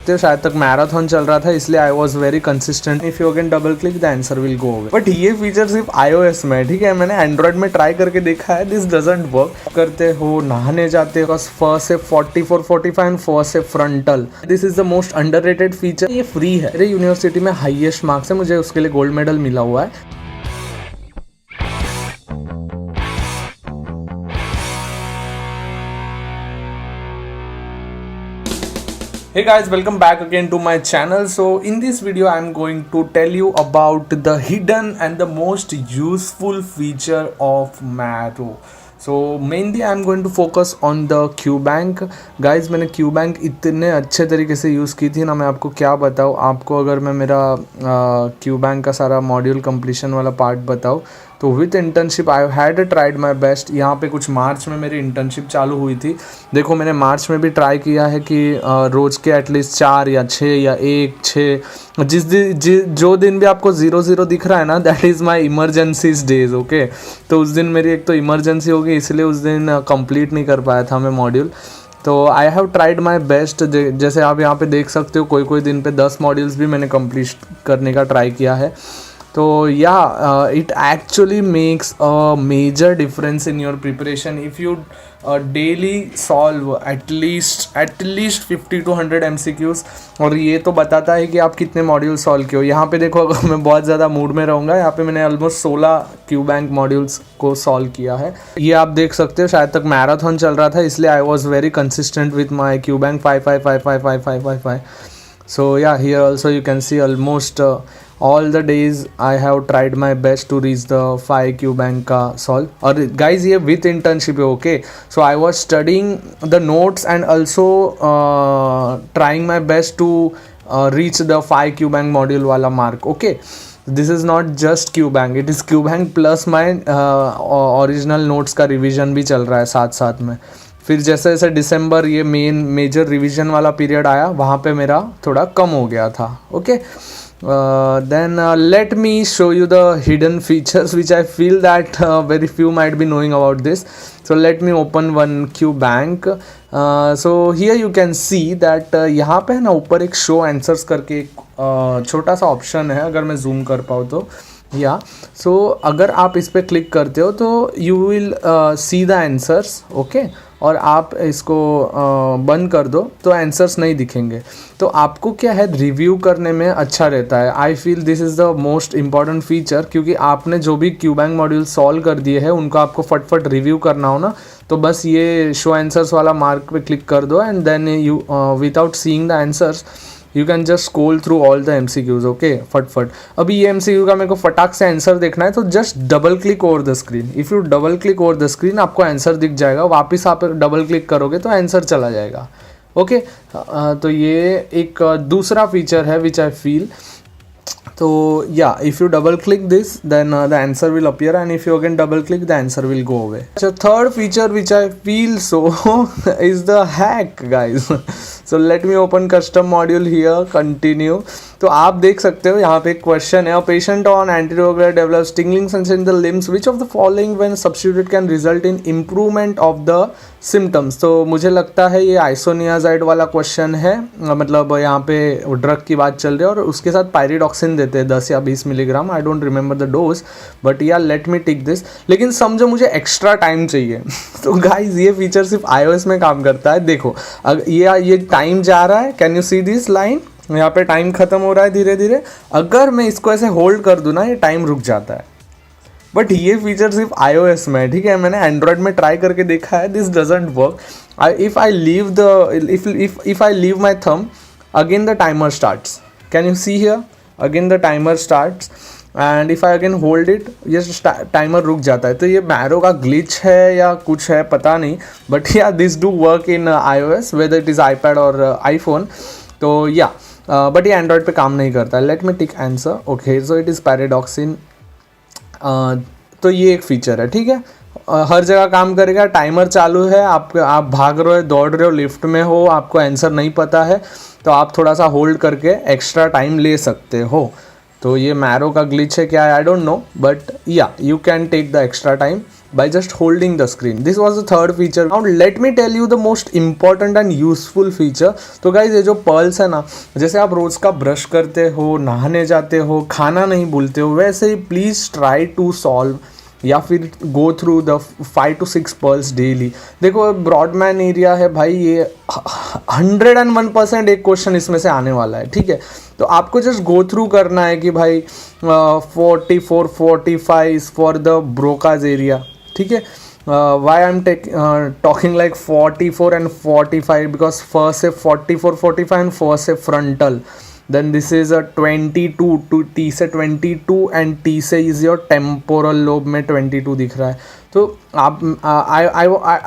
तो शायद तक मैराथन चल रहा था, इसलिए I was very consistent. If you again double click the answer will go away. But ये फीचर सिर्फ iOS में है, ठीक है। मैंने एंड्रॉइड में ट्राई करके देखा है, दिस डजंट वर्क। करते हो, नहाने जाते हो, फर्स्ट से 44 45 एंड फर्स्ट से frontal, this is the most underrated feature. ये फ्री है। मेरे यूनिवर्सिटी में हाईएस्ट मार्क्स है, मुझे उसके लिए गोल्ड मेडल मिला हुआ है। Hey guys, welcome back again to my channel. So in this video I am going to tell you about the hidden and the most useful feature of Marrow. So mainly I am going to focus on the QBank. Guys, मैंने QBank इतने अच्छे तरीके से use की थी ना, मैं आपको क्या बताऊँ। आपको अगर मैं मेरा QBank का सारा मॉड्यूल कंप्लीशन वाला पार्ट बताऊँ तो with internship I had tried my best. यहाँ पे कुछ मार्च में मेरी इंटर्नशिप चालू हुई थी। देखो, मैंने मार्च में भी ट्राई किया है कि रोज़ के एटलीस्ट 4 या 6 या 1 6 जो दिन भी आपको 0 0 दिख रहा है ना, that is my emergencies days. Okay, तो उस दिन मेरी एक तो इमरजेंसी हो गई, इसलिए उस दिन कंप्लीट नहीं कर पाया था मैं मॉड्यूल। तो I have tried my best. जैसे आप यहाँ पे देख सकते हो, कोई कोई दिन पे 10 मॉड्यूल्स भी मैंने कंप्लीट करने का ट्राई किया है। तो yeah it actually makes a major difference in your preparation if you daily solve at least 50 to 100 MCQs। और ये तो बताता है कि आप कितने मॉड्यूल सॉल्व किए हो। यहाँ पे देखो, अगर मैं बहुत ज़्यादा मूड में रहूँगा, यहाँ पे मैंने ऑलमोस्ट 16 QBank मॉड्यूल्स को सॉल्व किया है। ये आप देख सकते हो, शायद तक मैराथन चल रहा था, इसलिए I was very consistent with my QBank 5 5 5 5 5 5 5 5। So yeah, here also you can see almost all the days I have tried my best to reach the 5 QBank का solve। और guys, ये with internship है, okay। So I was studying the notes and also trying my best to reach the 5 QBank module वाला mark, okay। This is not just QBank, it is QBank plus my original notes का revision भी चल रहा है साथ साथ में। फिर जैसे जैसे दिसंबर ये मेजर रिवीजन वाला पीरियड आया, वहाँ पे मेरा थोड़ा कम हो गया था। Okay, then let me show you the hidden features which I feel that very few might be knowing about this. So let me open one QBank। So here you can see that यहाँ पे है ना, ऊपर एक show answers करके एक छोटा सा ऑप्शन है, अगर मैं जूम कर पाऊँ तो। या सो अगर आप इस पर क्लिक करते हो तो you will see the answers, okay. और आप इसको बंद कर दो तो आंसर्स नहीं दिखेंगे। तो आपको क्या है, रिव्यू करने में अच्छा रहता है। I feel this is the most important feature, क्योंकि आपने जो भी QBank मॉड्यूल सॉल्व कर दिए हैं उनको आपको फटफट रिव्यू करना हो ना, तो बस ये शो आंसर्स वाला मार्क पे क्लिक कर दो and then you without seeing the answers you can just scroll through all the MCQs, okay, फटफट। अभी ये MCQ का मेरे को फटाक से आंसर देखना है, तो just double click over the screen. If you double click over the screen, आपको आंसर दिख जाएगा, वापस आप डबल क्लिक करोगे तो आंसर चला जाएगा, ओके। तो ये एक दूसरा फीचर है विच आई फील। तो yeah if you double click this then the answer will appear and if you again double click the answer will go away. Third feature which I feel so is the hack, guys. So let me open custom module here, continue. तो आप देख सकते हो यहाँ पे एक question है, patient on anticoagulant develops tingling sensation in the limbs, which of the following when substituted can result in improvement of the symptoms. तो मुझे लगता है ये आइसोनियाजाइड वाला क्वेश्चन है, मतलब यहाँ पे ड्रग की बात चल रही है और उसके साथ पायरिडॉक्सिन देते हैं 10 या 20 milligram. I don't remember the dose, but या लेट मी टिक दिस। लेकिन समझो मुझे एक्स्ट्रा टाइम चाहिए तो गाइज ये फीचर सिर्फ iOS में काम करता है। देखो, ये टाइम जा रहा है, can you see this line, यहाँ पे टाइम खत्म हो रहा है धीरे धीरे। अगर मैं इसको ऐसे होल्ड कर दूँ ना, ये टाइम रुक जाता है। बट ये फीचर सिर्फ iOS में है, ठीक है। मैंने एंड्रॉयड में ट्राई करके देखा है, this doesn't work. If I leave my thumb, again the timer starts. Can you see here, again the timer starts and if I again hold it, ये टाइमर रुक जाता है। तो ये मैरो का ग्लिच है या कुछ है, पता नहीं, बट या this do work in iOS whether it is iPad और iPhone। तो या बट ये एंड्रॉयड पे काम नहीं करता है। Let me tick answer, okay. So it is pyridoxine. तो ये एक फीचर है, ठीक है। हर जगह काम करेगा। टाइमर चालू है, आप भाग रहे हो, दौड़ रहे हो, लिफ्ट में हो, आपको आंसर नहीं पता है, तो आप थोड़ा सा होल्ड करके एक्स्ट्रा टाइम ले सकते हो। तो ये मैरो का ग्लिच है क्या, I don't know, but yeah you can take the extra time by just holding the screen. This was the third feature. Now let me tell you the most important and useful feature. तो guys ये जो pearls है ना, जैसे आप रोज का brush करते हो, नहाने जाते हो, खाना नहीं भूलते हो, वैसे ही प्लीज ट्राई टू सॉल्व या फिर go through the 5 to 6 pearls daily. देखो ब्रॉडमैन एरिया है भाई, ये 101% एक क्वेश्चन इसमें से आने वाला है, ठीक है. तो आपको जस्ट गो थ्रू करना है कि भाई 44 45 फॉर द ब्रोकाज एरिया, ठीक है. Why I am talking like 44 and 45 because first से 44 45 एंड फर्स्ट से frontal. Then this is a 22 to T से 22 and T से is your temporal lobe में 22 दिख रहा है. तो आप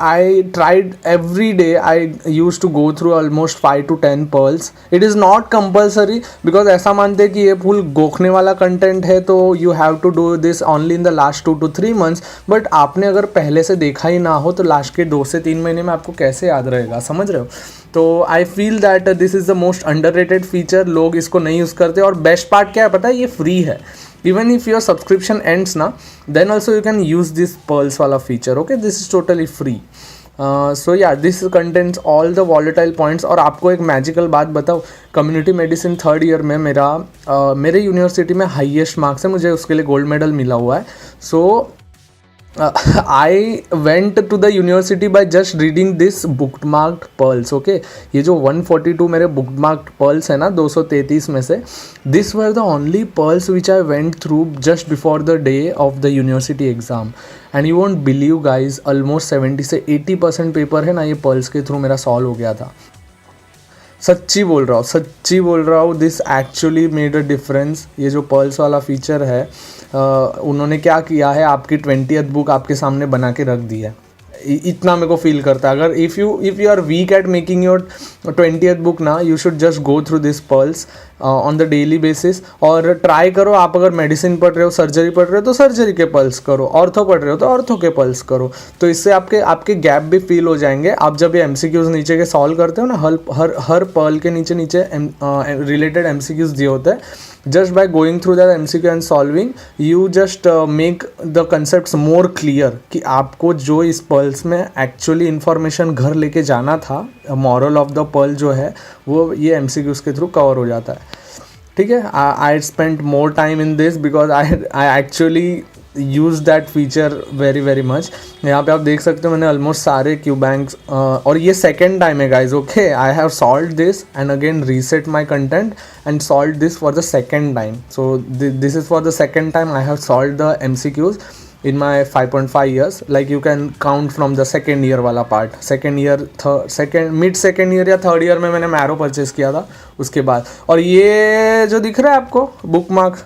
I tried every day. I used to go through almost 5 to 10 pearls. It is not compulsory because ऐसा मानते हैं कि ये फुल गोखने वाला कंटेंट है, तो you have to do this only in the last 2 to 3 months. But आपने अगर पहले से देखा ही ना हो तो लास्ट के 2 से 3 महीने में आपको कैसे याद रहेगा, समझ रहे हो. तो आई feel that this is the most underrated feature. लोग इसको नहीं यूज़ करते. और बेस्ट पार्ट क्या है पता है, ये फ्री है. Even if your subscription ends na, then also you can use this pearls wala feature. Okay, this is totally free. So yeah, this contains all the volatile points. और आपको एक magical बात बताओ, कम्युनिटी मेडिसिन 3rd ईयर में मेरे university में highest marks है, मुझे उसके लिए गोल्ड मेडल मिला हुआ है. सो I went to the university by just reading this bookmarked pearls. Okay, ये जो 142 मेरे bookmarked pearls है ना 233 में से, this were the only pearls which I went through just before the day of the university exam. And you won't believe guys, almost 70 से 80% paper है ना ये pearls के थ्रू मेरा सॉल्व हो गया था. सच्ची बोल रहा हूँ. This actually made a difference. ये जो पर्ल्स वाला फीचर है, उन्होंने क्या किया है, आपकी 20th बुक आपके सामने बना के रख दी है. इतना मेरे को फील करता है. अगर if you are weak at making your 20th book ना, you should just go through this pearls on the daily basis. और ट्राई करो, आप अगर मेडिसिन पढ़ रहे हो, सर्जरी पढ़ रहे हो तो सर्जरी के पल्स करो, ऑर्थो पढ़ रहे हो तो ऑर्थो के पल्स करो. तो इससे आपके गैप भी फील हो जाएंगे. आप जब ये MCQs नीचे के सॉल्व करते हो ना, हर पर्ल के नीचे रिलेटेड MCQs दिए होते हैं. Just by going through that MCQ and solving, you just make the concepts more clear कि आपको जो इस पर्ल्स में एक्चुअली इन्फॉर्मेशन घर लेके जाना था, मॉरल ऑफ द पर्ल जो है वो ये MCQs के थ्रू कवर हो जाता है. ठीक है. I spent more time in this because I actually use that feature very very much. यहाँ पे आप देख सकते हो मैंने ऑलमोस्ट सारे क्यू बैंक्स, और ये सेकेंड टाइम है guys. Okay, I have solve this and again reset my content and solve this for the second time. So this is for the second time I have solve the MCQs in my 5.5 years. Like you can count from the second year वाला part. Mid second year या third year में मैंने marrow purchase किया था उसके बाद. और ये जो दिख रहा है आपको book mark.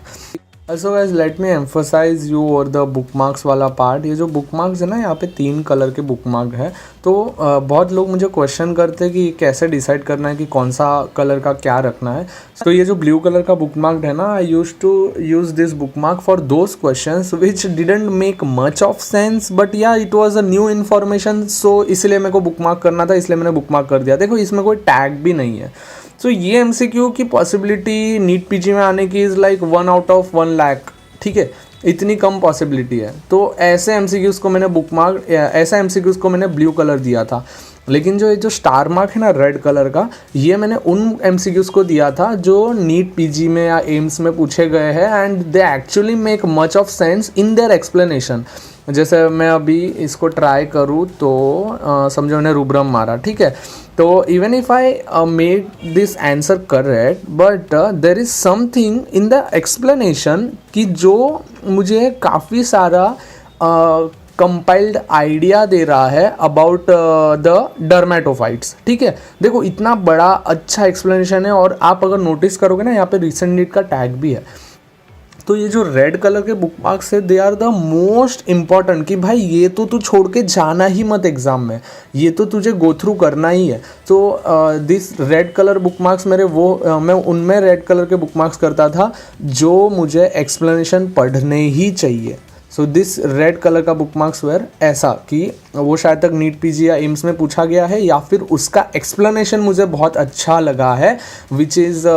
Also guys, let me emphasize you over the bookmarks वाला पार्ट. ये जो bookmarks है ना, यहाँ पे 3 कलर के bookmark है. तो बहुत लोग मुझे क्वेश्चन करते हैं कि कैसे डिसाइड करना है कि कौन सा कलर का क्या रखना है. तो ये जो ब्लू कलर का bookmark है ना, I used to use this bookmark for those questions which didn't make much of sense, but yeah, it was a new information. So इसलिए मेरे को bookmark करना था, इसलिए मैंने bookmark कर दिया. देखो इसमें कोई टैग भी नहीं है. तो ये MCQ की पॉसिबिलिटी नीट PG में आने की is like 1 out of 1 lakh. ठीक है, इतनी कम पॉसिबिलिटी है. तो ऐसे MCQs को मैंने ऐसा MCQs को मैंने ब्लू कलर दिया था. लेकिन जो ये जो स्टार मार्क है ना रेड कलर का, ये मैंने उन MCQs को दिया था जो नीट PG में या एम्स में पूछे गए हैं, and they actually make much of sense in their explanation. जैसे मैं अभी इसको ट्राई करूँ तो समझो मैंने रूब्रम मारा, ठीक है. तो even if I made this answer correct, but there is something in the explanation कि जो मुझे काफ़ी सारा कंपाइल्ड आइडिया दे रहा है अबाउट द डर्मेटोफाइट्स. ठीक है, देखो इतना बड़ा अच्छा एक्सप्लेनेशन है. और आप अगर नोटिस करोगे ना, यहाँ पे रिसेंट नीट का टैग भी है. तो ये जो रेड कलर के बुक मार्क्स है, they are the most important. कि भाई ये तो तू छोड़ के जाना ही मत एग्जाम में, ये तो तुझे गो थ्रू करना ही है. तो this red colour book marks मेरे मैं उनमें रेड कलर के बुक मार्क्स करता था जो मुझे एक्सप्लेनेशन पढ़ने ही चाहिए. सो दिस रेड कलर का बुक मार्क्स वेयर ऐसा कि वो शायद तक नीट पीजी या एम्स में पूछा गया है, या फिर उसका एक्सप्लेनेशन मुझे बहुत अच्छा लगा है, which is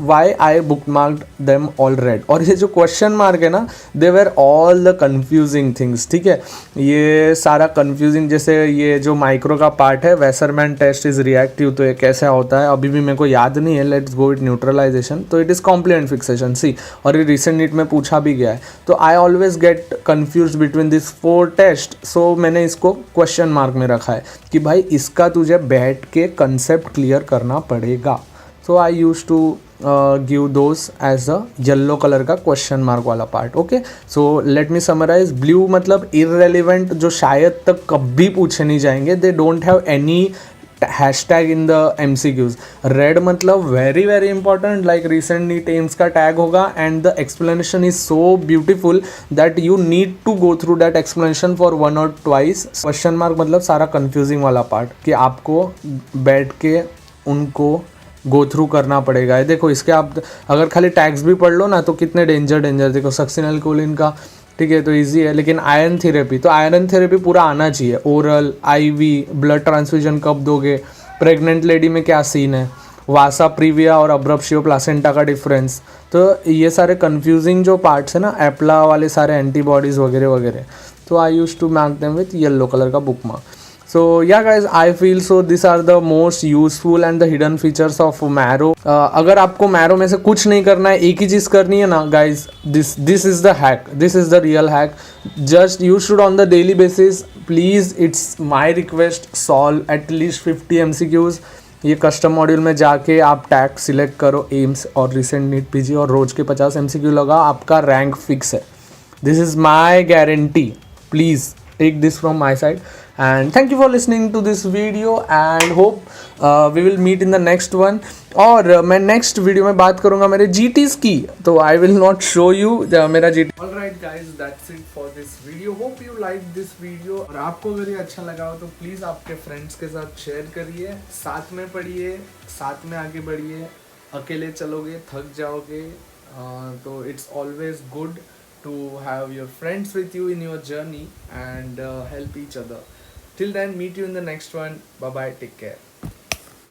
why I book marked them all red. और ये जो क्वेश्चन मार्क है ना, they were all the confusing things, ठीक है। ये सारा कन्फ्यूजिंग, जैसे ये जो माइक्रो का पार्ट है, वेसरमैन टेस्ट इज रिएक्टिव, तो ये कैसे होता है अभी भी मेरे को याद नहीं है। लेट्स गो इट न्यूट्रलाइजेशन, तो इट इज़ कॉम्प्लीमेंट फिक्सेशन सी, और ये रिसेंट नीट में पूछा भी गया है। तो I always get confuse between this 4 test, so मैंने इसको क्वेश्चन मार्क में रखा है कि भाई इसका तुझे बैठ के कंसेप्ट क्लियर करना पड़ेगा। So I use to give those as a yellow colour का क्वेश्चन मार्क वाला part. Okay, so let me summarise. Blue मतलब इररेलिवेंट, जो शायद तक कभी पूछे नहीं जाएंगे, they don't have any hashtag in the MCQs। Red मतलब very very important, like recent NEET AIIMS का टैग होगा, and the explanation is so beautiful that you need to go through that explanation for 1 or 2. Question mark मतलब सारा confusing वाला part, कि आपको बैठ के उनको गो थ्रू करना पड़ेगा। है देखो, इसके आप अगर खाली टैग्स भी पढ़ लो ना, तो कितने डेंजर देखो, सक्सिनलकोलिन का, ठीक है, तो इजी है। लेकिन आयरन थेरेपी, तो आयरन थेरेपी पूरा आना चाहिए, ओरल, IV, ब्लड ट्रांसफ्यूजन कब दोगे, प्रेग्नेंट लेडी में क्या सीन है, वासा प्रीविया और अब्रप्शियो प्लासेंटा का डिफरेंस। तो ये सारे कंफ्यूजिंग जो पार्ट्स है ना, एप्ला वाले सारे एंटीबॉडीज़ वगैरह वगैरह, तो I use to mark them with yellow colour का bookmark. So yeah guys, I feel so these are the most useful and the hidden features of Marrow. अगर आपको Marrow में से कुछ नहीं करना है, एक ही चीज़ करनी है ना guys, this is the hack, this is the real hack. Just you should on the daily basis, please, it's my request, solve at least 50 MCQs. ये कस्टम मॉड्यूल में जाके आप टैग सिलेक्ट करो, एम्स और रिसेंट नीट पीजी, और रोज के 50 MCQ लगा, आपका रैंक फिक्स है। This is my guarantee, please take this from my side, and thank you for listening to this video, and hope we will meet in the next one. और मैं next video में बात करूंगा मेरे GTs की, तो I will not show you मेरा GT. Alright guys, that's it for this video. Hope you like this video. और आपको अगर ये अच्छा लगा हो तो प्लीज़ आपके फ्रेंड्स के साथ शेयर करिए, साथ में पढ़िए, साथ में आगे बढ़िए। अकेले चलोगे थक जाओगे, तो it's always good to have your friends with you in your journey and help each other. Till then, meet you in the next one. Bye bye, take care.